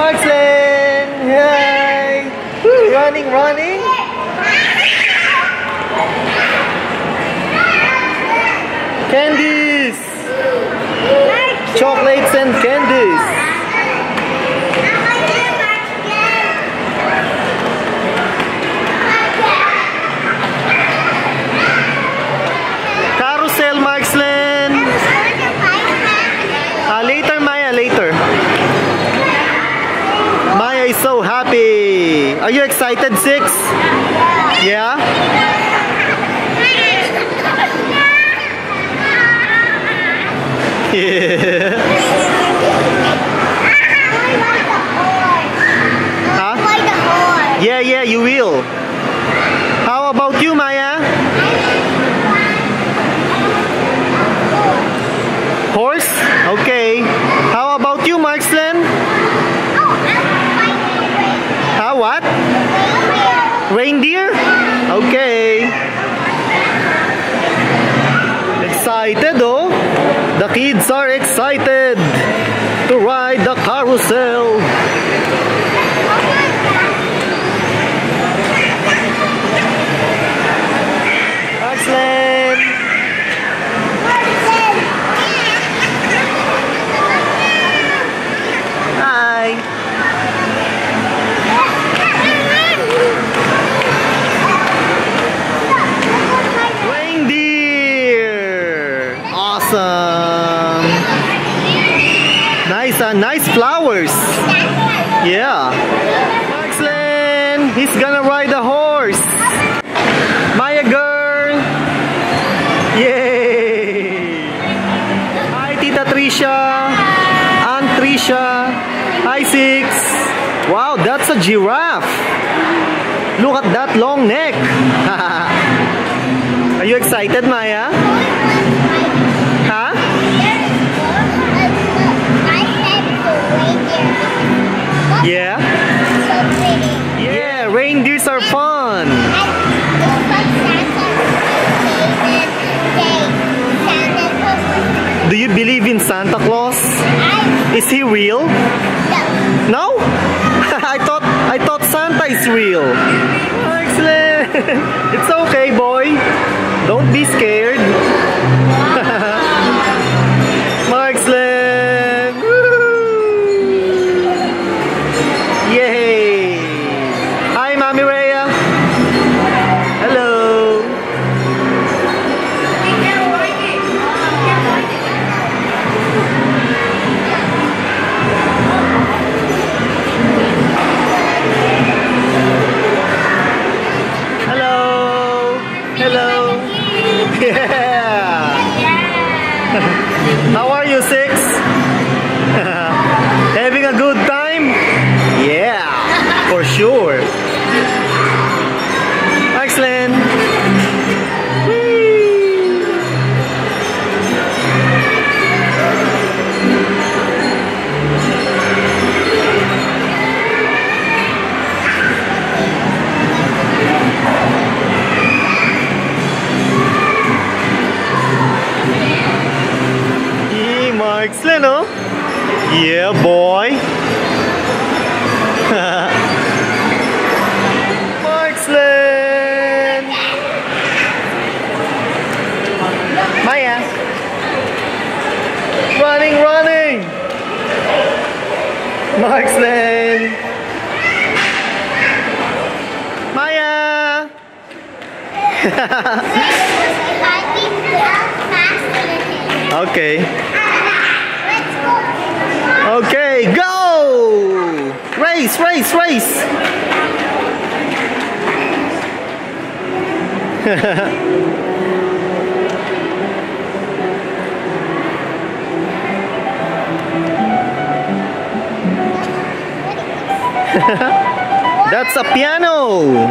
Marcelin! Hey! Running, running! Candies! Chocolates and candies! Carousel, Marcelin! Later, Maya, later. Maya is so happy. Are you excited, Six? Yeah? Yeah. Huh? Yeah, yeah, you will. How about you, Maya? Horse? Okay. How about you, Marcelin? How what? Reindeer? Okay. Excited, oh? The kids are excited to ride the carousel. Marcelin! Hi! Reindeer! Awesome! Nice, nice flowers! Yeah! Marcelin! He's gonna ride the horse! Maya girl! Yay! Hi, Tita Tricia! Aunt Tricia! Hi, Six! Wow, that's a giraffe! Look at that long neck! Are you excited, Maya? Huh? Yeah? Yeah, reindeers are fun! Do you believe in Santa Claus? Is he real? No? I thought Santa is real. Excellent. It's okay, boy. Don't be scared. Marcelin. Yay. Hi, Mami Rhea. Hello. Hello. Yeah. How are you, Six? Having a good time? Yeah, for sure. Excellent. Excellent, huh? Yeah, boy. Excellent. Maya. Running, running. Excellent. Maya. Okay. Okay, go! Race, race, race! That's a piano!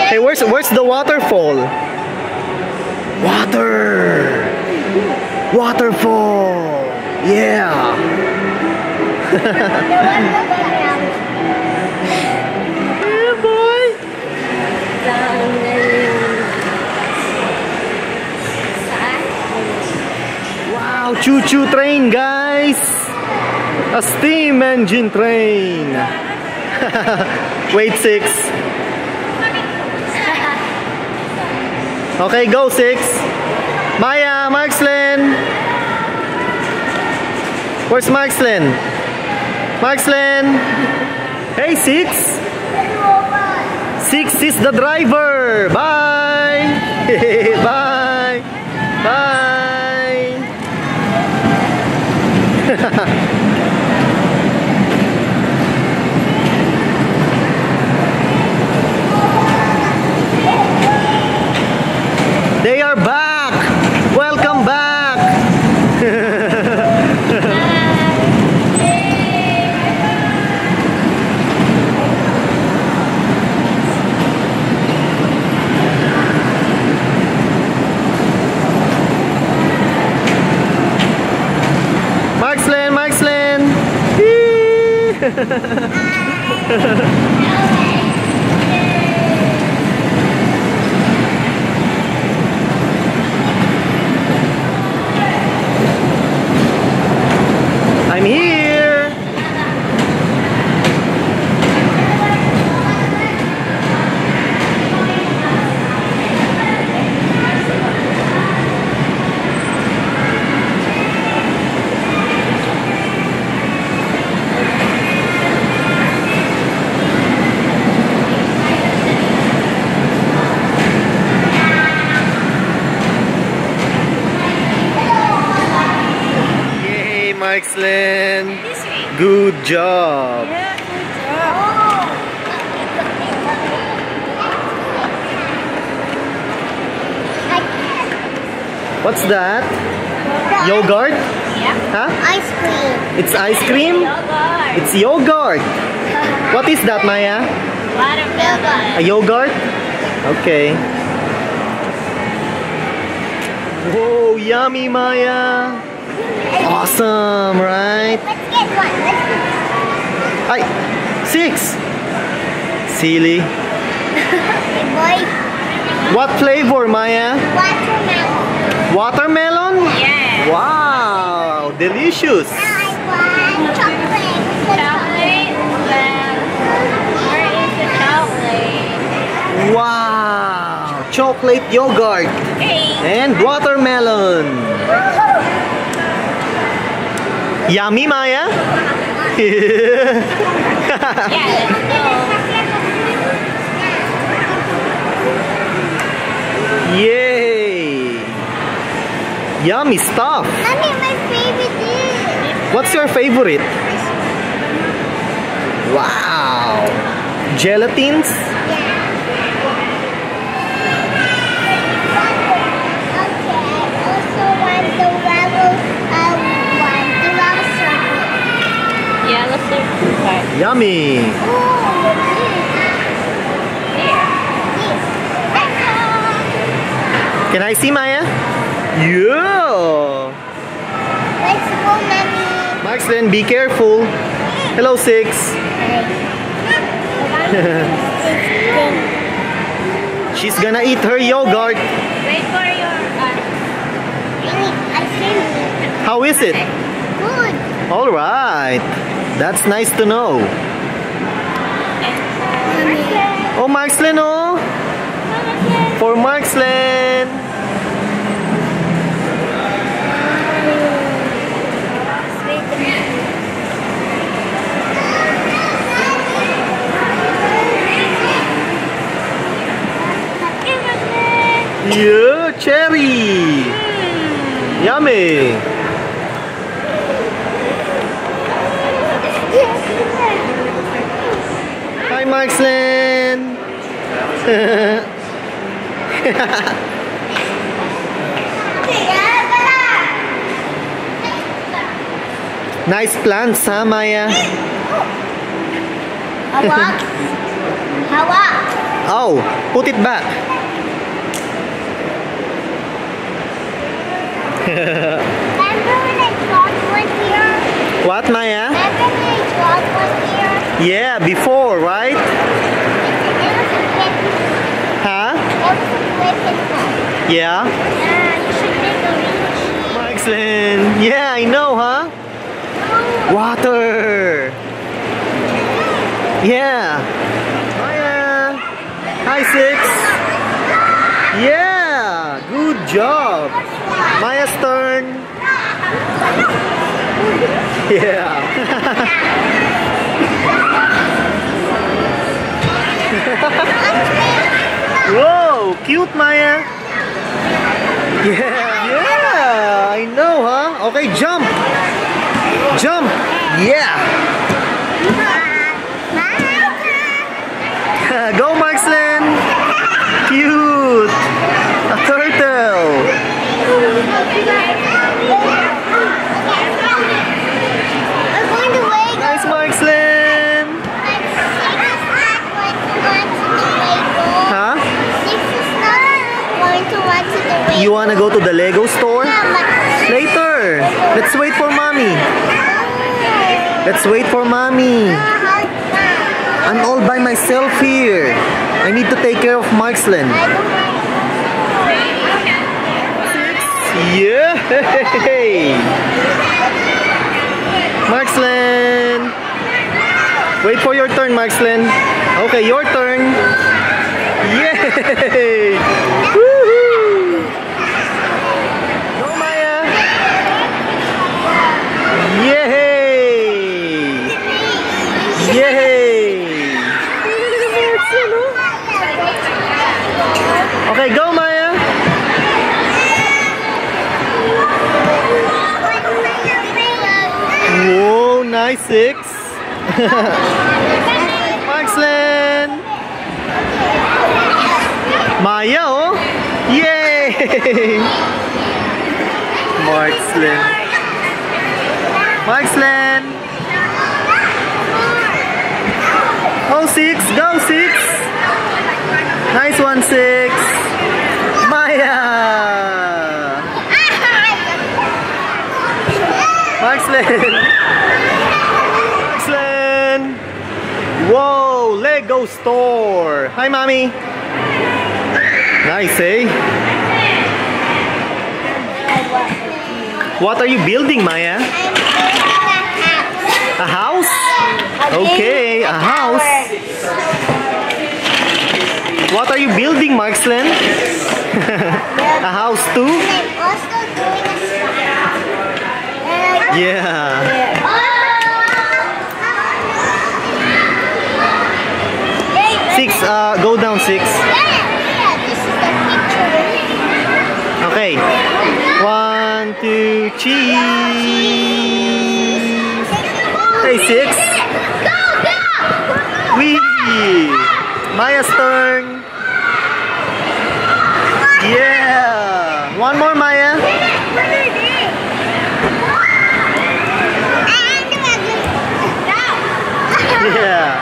Hey, where's the waterfall? Water! Waterfall! Yeah! Yeah, boy! Wow, choo-choo train, guys! A steam engine train. Wait, 6. Okay, go 6. Maya, Markslin. Where's Markslin? Markslin. Hey, 6. 6 is the driver. Bye. Bye. Bye. They are back. Welcome back. Markslin, Markslin. I'm here. Yay, Markslin. Good job. Yeah, good job. What's that? Yogurt? Yeah. Huh? Ice cream. It's ice cream? Yogurt. It's yogurt. What is that, Maya? Watermelon. A yogurt? Okay. Whoa, yummy, Maya. Awesome, right? Let's get one. Let's get Ay, 6. Silly. one. Boy, What flavor, Maya? watermelon. Watermelon? Yeah. Wow, delicious. Now I want chocolate. Chocolate. Well, where is the chocolate? Wow, chocolate yogurt Hey. and watermelon. Yummy, Maya? Yeah, let's go. Yay! Yummy stuff. Mommy, my favorite is. What's your favorite? Wow! Gelatines? Yeah. Okay, I also want the rebel one. The rebel circle. Yeah, let's do Yummy! Oh, Here. Can I see, Maya? Yeah! Let's go, Mommy. Markslin, be careful. Hello, 6. She's gonna eat her yogurt. Wait for your I can How is it? good. Alright. That's nice to know. Oh, Markslin, oh! For Markslin! Yeah, cherry! Yummy! Hi, Markslin! Nice plants, huh, Maya? Hawak. Hawak. Oh, put it back. Remember when I dropped one here? What, Maya? Remember when I dropped one here? Yeah, before, right? It was a pet. Huh? It was a weapon. Yeah? Yeah, you should make a reach. Markslin. Yeah, I know, huh? No, Water. Yeah. Maya. Hi, 6. Yeah. Good job. Maya's turn. Yeah. Whoa, cute, Maya. Yeah, I know, huh? Okay, jump. Jump. Yeah. Go, Marcelin. Cute. A turtle. I'm going to wait. Nice, Marcelin. Huh? You wanna go to the Lego store? Later. Let's wait for mommy. Let's wait for mommy. I'm all by myself here. I need to take care of Marcelin. Yeah. Marcelin. Wait for your turn, Marcelin. Okay, your turn. Yay! Woohoo! Go, Maya! Yay! Yay! Okay, go, Maya! Whoa, nice 6. Marcelin! Maya, oh! Yay! Marcelin. Marcelin. Oh, 6. Go, 6. Nice one, 6. Maya. Marcelin. Marcelin. Whoa, Lego store. Hi, mommy. Nice, eh? What are you building, Maya? A house? Okay, a house. What are you building, Marcelin? A house too? I'm also doing a slide. Yeah. 6, go down 6. This is the picture. Okay. 1, 2, cheese. Hey, 6. Go, go! Wee! Maya's turn. Yeah. One more, Maya. Yeah.